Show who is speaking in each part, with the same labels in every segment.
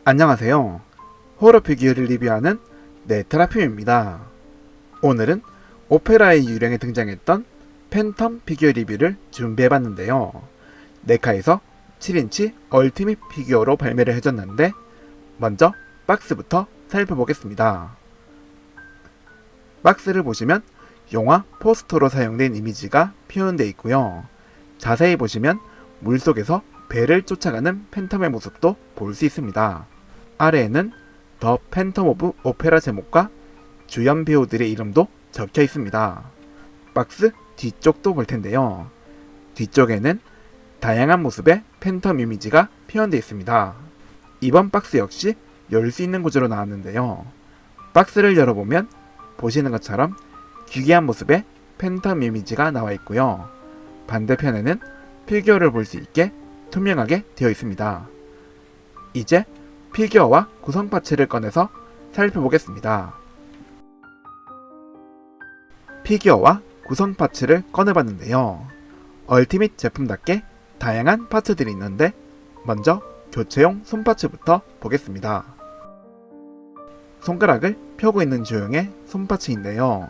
Speaker 1: 안녕하세요. 호러 피규어를 리뷰하는 네트라핌입니다. 오늘은 오페라의 유령에 등장했던 팬텀 피규어 리뷰를 준비해봤는데요. 네카에서 7인치 얼티밋 피규어로 발매를 해줬는데 먼저 박스부터 살펴보겠습니다. 박스를 보시면 영화 포스터로 사용된 이미지가 표현되어 있고요. 자세히 보시면 물속에서 배를 쫓아가는 팬텀의 모습도 볼 수 있습니다. 아래에는 더 팬텀 오브 오페라 제목과 주연 배우들의 이름도 적혀 있습니다. 박스 뒤쪽도 볼 텐데요. 뒤쪽에는 다양한 모습의 팬텀 이미지가 표현되어 있습니다. 이번 박스 역시 열 수 있는 구조로 나왔는데요. 박스를 열어보면 보시는 것처럼 기괴한 모습의 팬텀 이미지가 나와 있고요. 반대편에는 피규어를 볼 수 있게 투명하게 되어 있습니다. 이제 피규어와 구성 파츠를 꺼내서 살펴보겠습니다. 피규어와 구성 파츠를 꺼내봤는데요. 얼티밋 제품답게 다양한 파츠들이 있는데 먼저 교체용 손파츠부터 보겠습니다. 손가락을 펴고 있는 주형의 손파츠인데요.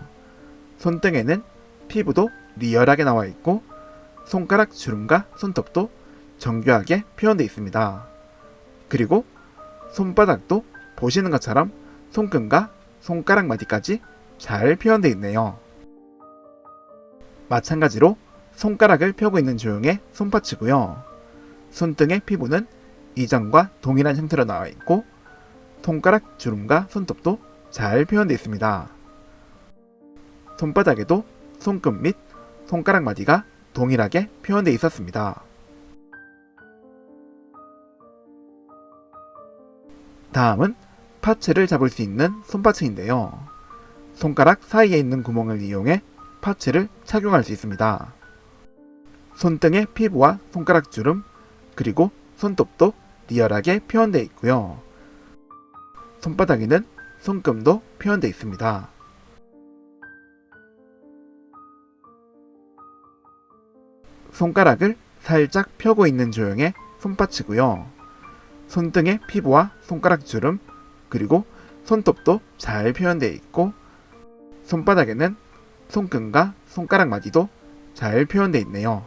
Speaker 1: 손등에는 피부도 리얼하게 나와 있고 손가락 주름과 손톱도 정교하게 표현되어 있습니다. 그리고 손바닥도 보시는 것처럼 손금과 손가락 마디까지 잘 표현되어 있네요. 마찬가지로 손가락을 펴고 있는 주형의 손파츠고요. 손등의 피부는 이전과 동일한 형태로 나와 있고 손가락 주름과 손톱도 잘 표현되어 있습니다. 손바닥에도 손금 및 손가락 마디가 동일하게 표현되어 있었습니다. 다음은 파츠를 잡을 수 있는 손파츠인데요. 손가락 사이에 있는 구멍을 이용해 파츠를 착용할 수 있습니다. 손등의 피부와 손가락 주름 그리고 손톱도 리얼하게 표현되어 있고요. 손바닥에는 손금도 표현되어 있습니다. 손가락을 살짝 펴고 있는 조형의 손파츠고요. 손등의 피부와 손가락 주름 그리고 손톱도 잘 표현되어 있고 손바닥에는 손금과 손가락 마디도 잘 표현되어 있네요.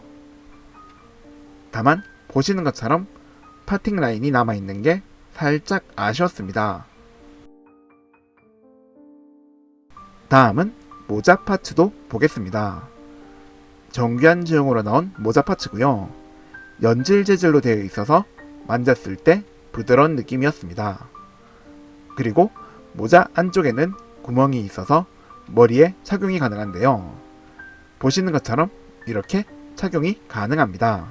Speaker 1: 다만 보시는 것처럼 파팅 라인이 남아있는 게 살짝 아쉬웠습니다. 다음은 모자 파츠도 보겠습니다. 정교한 주형으로 나온 모자 파츠고요. 연질 재질로 되어 있어서 만졌을 때 부드러운 느낌이었습니다. 그리고 모자 안쪽에는 구멍이 있어서 머리에 착용이 가능한데요. 보시는 것처럼 이렇게 착용이 가능합니다.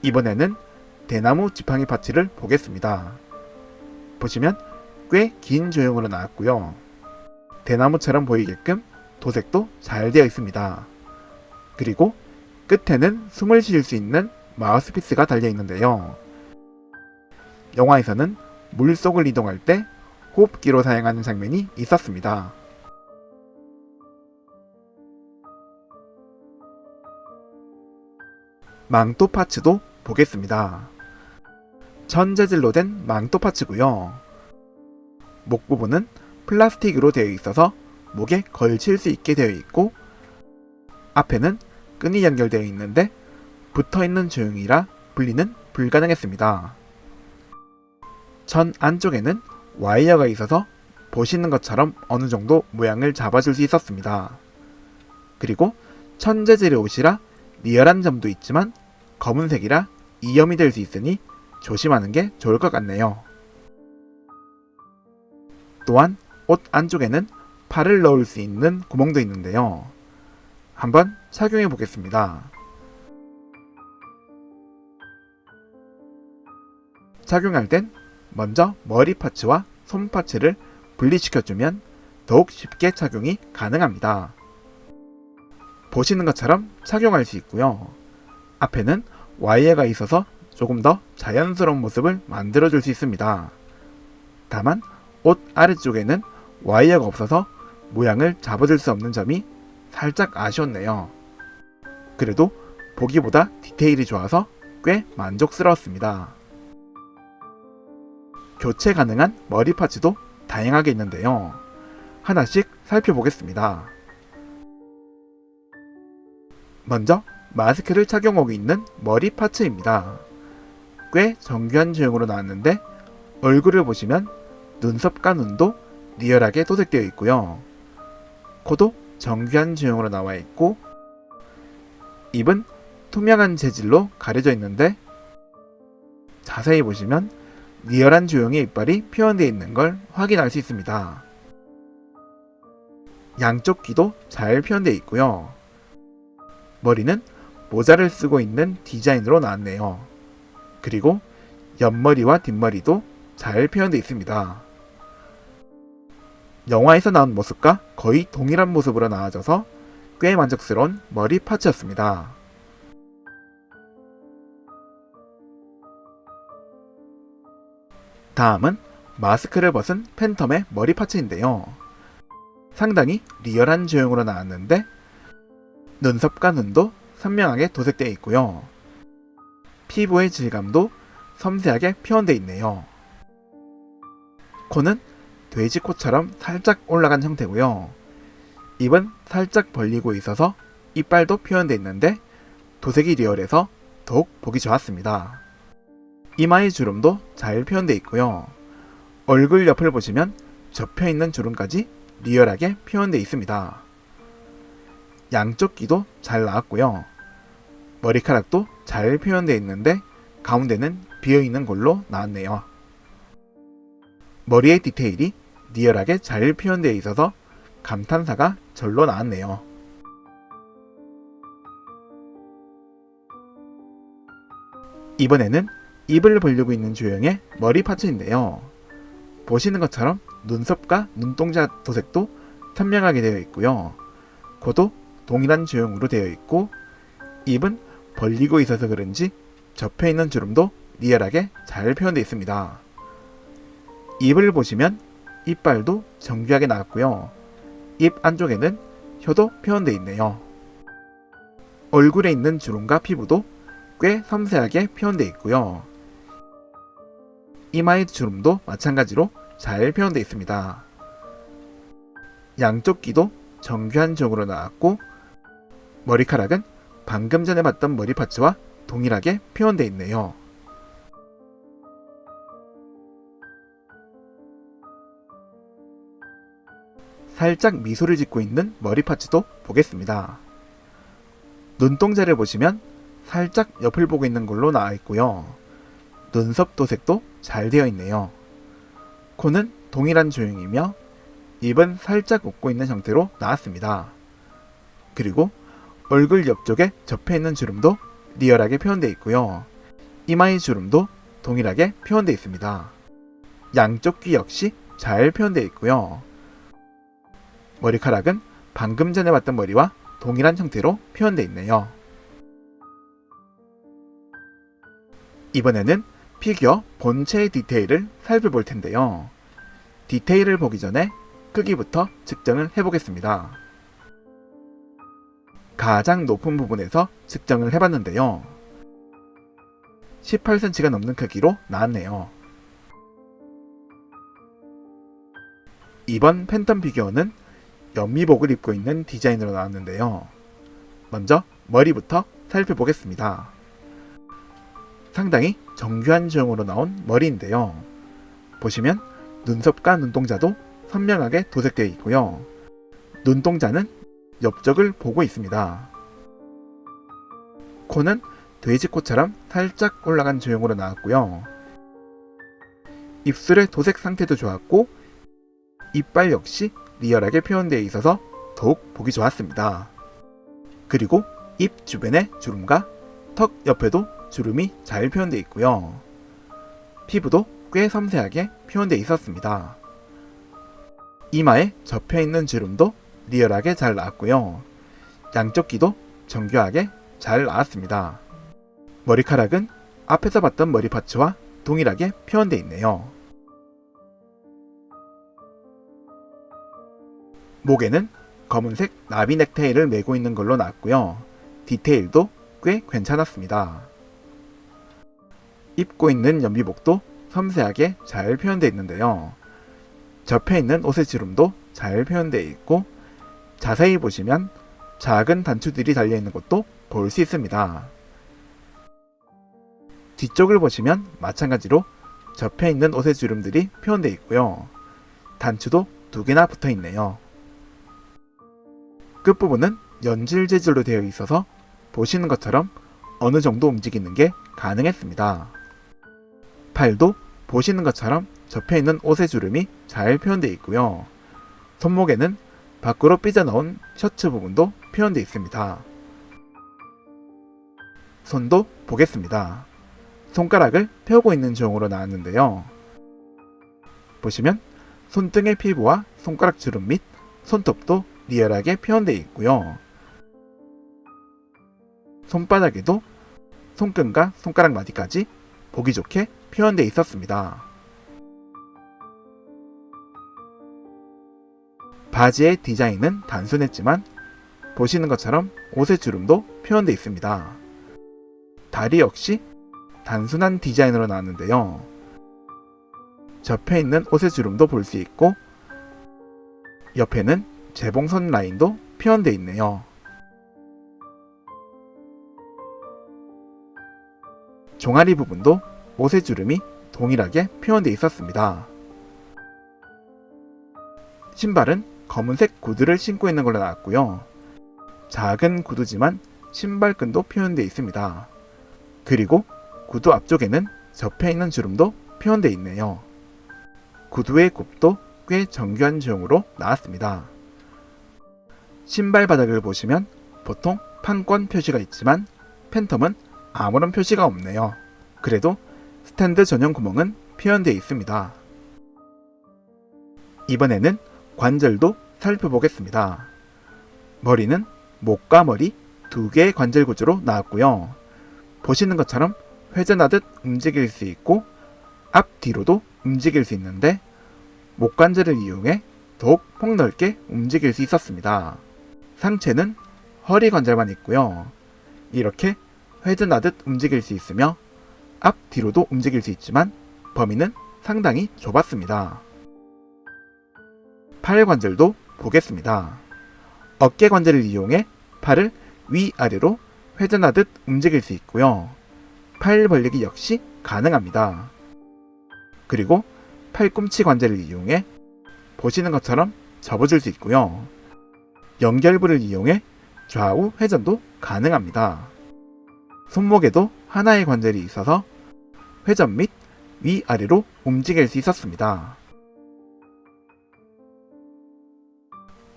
Speaker 1: 이번에는 대나무 지팡이 파츠를 보겠습니다. 보시면 꽤 긴 조형으로 나왔고요. 대나무처럼 보이게끔 도색도 잘 되어 있습니다. 그리고 끝에는 숨을 쉴 수 있는 마우스피스가 달려 있는데요. 영화에서는 물속을 이동할 때 호흡기로 사용하는 장면이 있었습니다. 망토 파츠도 보겠습니다. 천재질로 된 망토 파츠고요. 목 부분은 플라스틱으로 되어 있어서 목에 걸칠 수 있게 되어 있고 앞에는 끈이 연결되어 있는데 붙어있는 조형이라 분리는 불가능했습니다. 천 안쪽에는 와이어가 있어서 보시는 것처럼 어느 정도 모양을 잡아줄 수 있었습니다. 그리고 천재질의 옷이라 리얼한 점도 있지만 검은색이라 이염이 될 수 있으니 조심하는 게 좋을 것 같네요. 또한 옷 안쪽에는 팔을 넣을 수 있는 구멍도 있는데요. 한번 착용해 보겠습니다. 착용할 땐 먼저 머리 파츠와 손 파츠를 분리시켜주면 더욱 쉽게 착용이 가능합니다. 보시는 것처럼 착용할 수 있고요. 앞에는 와이어가 있어서 조금 더 자연스러운 모습을 만들어줄 수 있습니다. 다만 옷 아래쪽에는 와이어가 없어서 모양을 잡아줄 수 없는 점이 살짝 아쉬웠네요. 그래도 보기보다 디테일이 좋아서 꽤 만족스러웠습니다. 교체 가능한 머리 파츠도 다양하게 있는데요. 하나씩 살펴보겠습니다. 먼저 마스크를 착용하고 있는 머리 파츠입니다. 꽤 정교한 제형으로 나왔는데 얼굴을 보시면 눈썹과 눈도 리얼하게 도색되어 있고요. 코도 정교한 제형으로 나와 있고 입은 투명한 재질로 가려져 있는데 자세히 보시면 리얼한 조형의 이빨이 표현되어 있는 걸 확인할 수 있습니다. 양쪽 귀도 잘 표현되어 있고요. 머리는 모자를 쓰고 있는 디자인으로 나왔네요. 그리고 옆머리와 뒷머리도 잘 표현되어 있습니다. 영화에서 나온 모습과 거의 동일한 모습으로 나와져서 꽤 만족스러운 머리 파츠였습니다. 다음은 마스크를 벗은 팬텀의 머리 파츠인데요. 상당히 리얼한 제형으로 나왔는데 눈썹과 눈도 선명하게 도색되어 있고요. 피부의 질감도 섬세하게 표현되어 있네요. 코는 돼지코처럼 살짝 올라간 형태고요. 입은 살짝 벌리고 있어서 이빨도 표현되어 있는데 도색이 리얼해서 더욱 보기 좋았습니다. 이마의 주름도 잘 표현되어 있고요. 얼굴 옆을 보시면 접혀있는 주름까지 리얼하게 표현되어 있습니다. 양쪽 귀도 잘 나왔고요. 머리카락도 잘 표현되어 있는데 가운데는 비어있는 걸로 나왔네요. 머리의 디테일이 리얼하게 잘 표현되어 있어서 감탄사가 절로 나왔네요. 이번에는 입을 벌리고 있는 조형의 머리 파츠인데요. 보시는 것처럼 눈썹과 눈동자 도색도 선명하게 되어 있고요. 코도 동일한 조형으로 되어 있고 입은 벌리고 있어서 그런지 접혀있는 주름도 리얼하게 잘 표현되어 있습니다. 입을 보시면 이빨도 정교하게 나왔고요. 입 안쪽에는 혀도 표현되어 있네요. 얼굴에 있는 주름과 피부도 꽤 섬세하게 표현되어 있고요. 이마의 주름도 마찬가지로 잘 표현되어 있습니다. 양쪽 귀도 정교한 쪽으로 나왔고 머리카락은 방금 전에 봤던 머리 파츠와 동일하게 표현되어 있네요. 살짝 미소를 짓고 있는 머리 파츠도 보겠습니다. 눈동자를 보시면 살짝 옆을 보고 있는 걸로 나와 있고요. 눈썹 도색도 잘 되어 있네요. 코는 동일한 조형이며 입은 살짝 웃고 있는 형태로 나왔습니다. 그리고 얼굴 옆쪽에 접혀있는 주름도 리얼하게 표현되어 있고요. 이마의 주름도 동일하게 표현되어 있습니다. 양쪽 귀 역시 잘 표현되어 있고요. 머리카락은 방금 전에 봤던 머리와 동일한 형태로 표현되어 있네요. 이번에는 피규어 본체의 디테일을 살펴볼 텐데요. 디테일을 보기 전에 크기부터 측정을 해보겠습니다. 가장 높은 부분에서 측정을 해봤는데요. 18cm가 넘는 크기로 나왔네요. 이번 팬텀 피규어는 연미복을 입고 있는 디자인으로 나왔는데요. 먼저 머리부터 살펴보겠습니다. 상당히 정교한 조형으로 나온 머리인데요. 보시면 눈썹과 눈동자도 선명하게 도색되어 있고요. 눈동자는 옆쪽을 보고 있습니다. 코는 돼지코처럼 살짝 올라간 조형으로 나왔고요. 입술의 도색 상태도 좋았고 이빨 역시 리얼하게 표현되어 있어서 더욱 보기 좋았습니다. 그리고 입 주변의 주름과 턱 옆에도 주름이 잘 표현되어 있고요. 피부도 꽤 섬세하게 표현되어 있었습니다. 이마에 접혀있는 주름도 리얼하게 잘 나왔고요. 양쪽 귀도 정교하게 잘 나왔습니다. 머리카락은 앞에서 봤던 머리 파츠와 동일하게 표현되어 있네요. 목에는 검은색 나비 넥타이를 메고 있는 걸로 나왔고요. 디테일도 꽤 괜찮았습니다. 입고 있는 연비복도 섬세하게 잘 표현되어 있는데요. 접혀 있는 옷의 주름도 잘 표현되어 있고 자세히 보시면 작은 단추들이 달려있는 것도 볼 수 있습니다. 뒤쪽을 보시면 마찬가지로 접혀 있는 옷의 주름들이 표현되어 있고요. 단추도 2개나 붙어 있네요. 끝부분은 연질 재질로 되어 있어서 보시는 것처럼 어느 정도 움직이는 게 가능했습니다. 팔도 보시는 것처럼 접혀 있는 옷의 주름이 잘 표현되어 있고요. 손목에는 밖으로 삐져나온 셔츠 부분도 표현되어 있습니다. 손도 보겠습니다. 손가락을 펴고 있는 중으로 나왔는데요. 보시면 손등의 피부와 손가락 주름 및 손톱도 리얼하게 표현되어 있고요. 손바닥에도 손금과 손가락 마디까지 보기 좋게 표현되어 있었습니다. 바지의 디자인은 단순했지만 보시는 것처럼 옷의 주름도 표현되어 있습니다. 다리 역시 단순한 디자인으로 나왔는데요. 접혀 있는 옷의 주름도 볼 수 있고 옆에는 재봉선 라인도 표현되어 있네요. 종아리 부분도 옷의 주름이 동일하게 표현되어 있었습니다. 신발은 검은색 구두를 신고 있는 걸로 나왔고요. 작은 구두지만 신발끈도 표현되어 있습니다. 그리고 구두 앞쪽에는 접혀 있는 주름도 표현되어 있네요. 구두의 굽도 꽤 정교한 제형으로 나왔습니다. 신발 바닥을 보시면 보통 판권 표시가 있지만 팬텀은 아무런 표시가 없네요. 그래도 스탠드 전용 구멍은 표현되어 있습니다. 이번에는 관절도 살펴보겠습니다. 머리는 목과 머리 2개의 관절 구조로 나왔고요. 보시는 것처럼 회전하듯 움직일 수 있고 앞뒤로도 움직일 수 있는데 목관절을 이용해 더욱 폭넓게 움직일 수 있었습니다. 상체는 허리 관절만 있고요. 이렇게 회전하듯 움직일 수 있으며 앞뒤로도 움직일 수 있지만 범위는 상당히 좁았습니다. 팔 관절도 보겠습니다. 어깨 관절을 이용해 팔을 위아래로 회전하듯 움직일 수 있고요. 팔 벌리기 역시 가능합니다. 그리고 팔꿈치 관절을 이용해 보시는 것처럼 접어줄 수 있고요. 연결부를 이용해 좌우 회전도 가능합니다. 손목에도 하나의 관절이 있어서 회전 및 위아래로 움직일 수 있었습니다.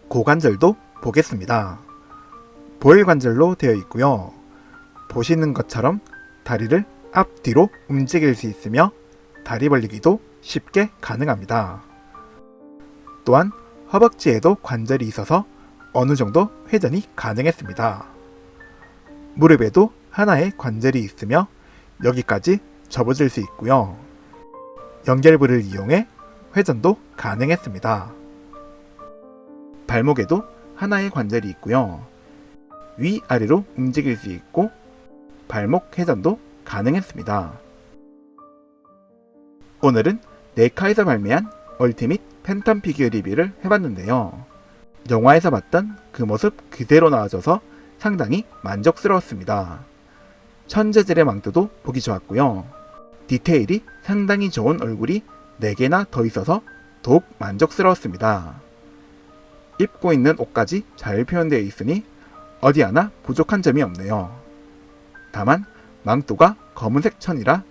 Speaker 1: 고관절도 보겠습니다. 볼 관절로 되어 있고요. 보시는 것처럼 다리를 앞뒤로 움직일 수 있으며 다리 벌리기도 쉽게 가능합니다. 또한 허벅지에도 관절이 있어서 어느 정도 회전이 가능했습니다. 무릎에도 하나의 관절이 있으며 여기까지 접어질 수 있고요. 연결부를 이용해 회전도 가능했습니다. 발목에도 하나의 관절이 있고요. 위아래로 움직일 수 있고 발목 회전도 가능했습니다. 오늘은 네카에서 발매한 얼티밋 팬텀 피규어 리뷰를 해봤는데요. 영화에서 봤던 그 모습 그대로 나와줘서 상당히 만족스러웠습니다. 천재질의 망토도 보기 좋았고요. 디테일이 상당히 좋은 얼굴이 4개나 더 있어서 더욱 만족스러웠습니다. 입고 있는 옷까지 잘 표현되어 있으니 어디 하나 부족한 점이 없네요. 다만 망토가 검은색 천이라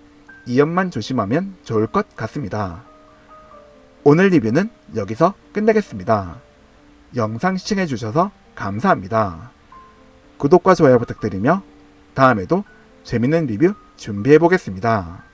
Speaker 1: 이염만 조심하면 좋을 것 같습니다. 오늘 리뷰는 여기서 끝내겠습니다. 영상 시청해주셔서 감사합니다. 구독과 좋아요 부탁드리며 다음에도 재밌는 리뷰 준비해보겠습니다.